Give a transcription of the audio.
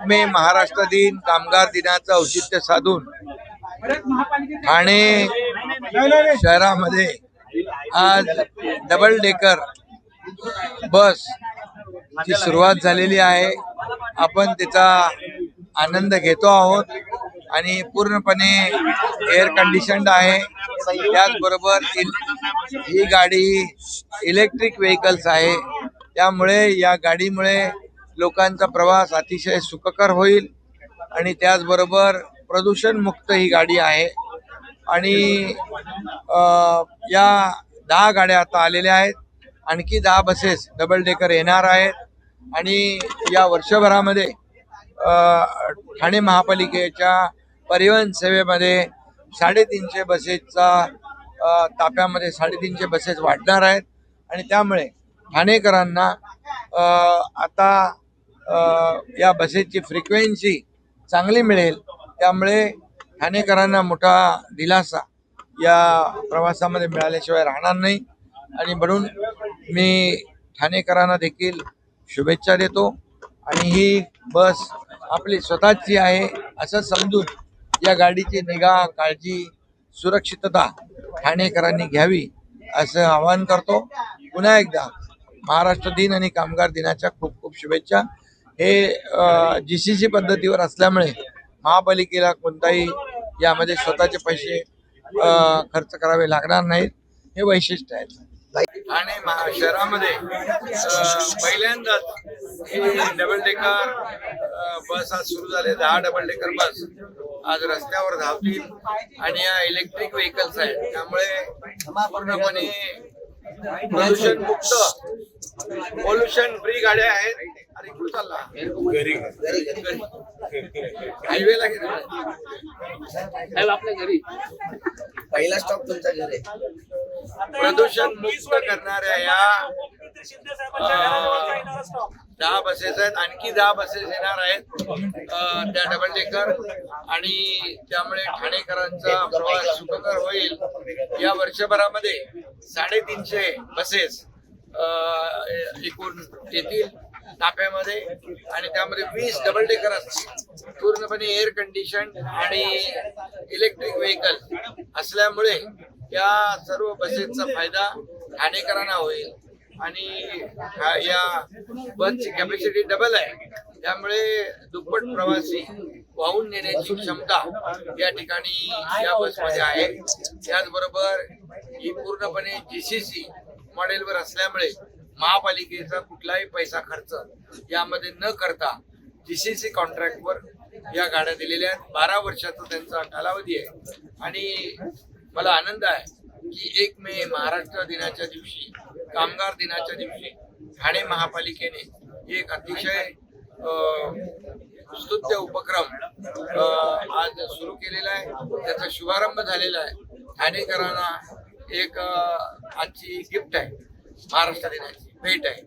मे महाराष्ट्र दिन कामगार दिनाचं औचित्य साधून ठाणे शहरामध्ये आज डबल डेकर बस ची सुरुवात झालेली आहे। आपण त्याचा आनंद घेतो आहोत आणि पूर्णपणे एअर कंडिशन्ड आहे। त्याचबरोबर ही गाडी इलेक्ट्रिक व्हेकल्स आहे, त्यामुळे या गाडीमुळे लोकांचा प्रवास अतिशय सुखकर होईल आणि त्याचबरोबर प्रदूषण मुक्त ही गाडी आहे। आणि या 10 गाड्या आता आलेल्या आहेत, आणखी 10 बसेस डबल डेकर येणार आहेत आणि या वर्षभरामध्ये ठाणे महापालिकेच्या परिवहन सेवेमध्ये 350 बसेसचा ताफ्यामध्ये 350 बसेस वाढणार आहेत आणि त्यामुळे ठाणेकरांना आता या बसेसची फ्रिक्वेन्सी चांगली मिळेल। त्यामुळे ठाणेकरांना मोठा दिलासा या प्रवासामध्ये मिळाल्याशिवाय राहणार नाही आणि म्हणून मी ठाणेकरांना देखील शुभेच्छा देतो आणि ही बस आपली स्वतःची आहे असं समजून या गाडीची निगा, काळजी, सुरक्षितता ठाणेकरांनी घ्यावी असं आवाहन करतो। पुन्हा एकदा महाराष्ट्र दिन आणि कामगार दिनाच्या खूप खूप शुभेच्छा। हे GCC पद्धतीवर असल्यामुळे महापालिकेला कोणताही यामध्ये स्वतःचे पैसे खर्च करावे लागणार नाहीत, हे वैशिष्ट्य आहे। ठाणे शहरामध्ये पहिल्यांदाच डबल डेकर बस आज सुरू झाले। 10 डबल डेकर बस आज रस्त्यावर धावतील आणि या इलेक्ट्रिक व्हेकल्स आहेत, त्यामुळे पूर्णपणे प्रदूषण मुक्त पॉल्युशन फ्री गाड्या आहेत। आणि कुठं चालला हायवेला आपल्या घरी पहिला स्टॉप तुमच्या घरी। प्रदूषण मुक्त करणाऱ्या या 10 बसेस आहेत, आणखी 10 बसेस येणार आहेत त्या डबल डेकर आणि त्यामुळे ठाणेकरांचा प्रवास सुखकर होईल। या वर्षभरामध्ये 350 बसेस एकूण येतील ताफ्यामध्ये आणि त्यामध्ये 20 डबल डेकर असतील। पूर्णपणे एअर कंडिशन आणि इलेक्ट्रिक व्हेकल असल्यामुळे या सर्व बसेसचा फायदा ठाणेकरांना होईल आणि या बसची कॅपॅसिटी डबल आहे, त्यामुळे दुप्पट प्रवासी वाहून नेण्याची क्षमता या ठिकाणी या बसमध्ये आहे। त्याचबरोबर ही पूर्णपणे GCC मॉडेलवर असल्यामुळे महापालिकेचा कुठलाही पैसा खर्च यामध्ये न करता GCC कॉन्ट्रॅक्टवर या गाड्या दिलेल्या आहेत। 12 वर्षाचा त्यांचा कालावधी आहे आणि मला आनंद आहे की 1 मे महाराष्ट्र दिनाच्या दिवशी कामगार दिनाच्या दिवशी ठाणे महापालिकेने एक अतिशय स्तुत्य उपक्रम आज सुरू केलेला आहे, त्याचा शुभारंभ झालेला आहे। ठाणेकरांना एक आजची गिफ्ट आहे, महाराष्ट्र दिनाची भेट आहे।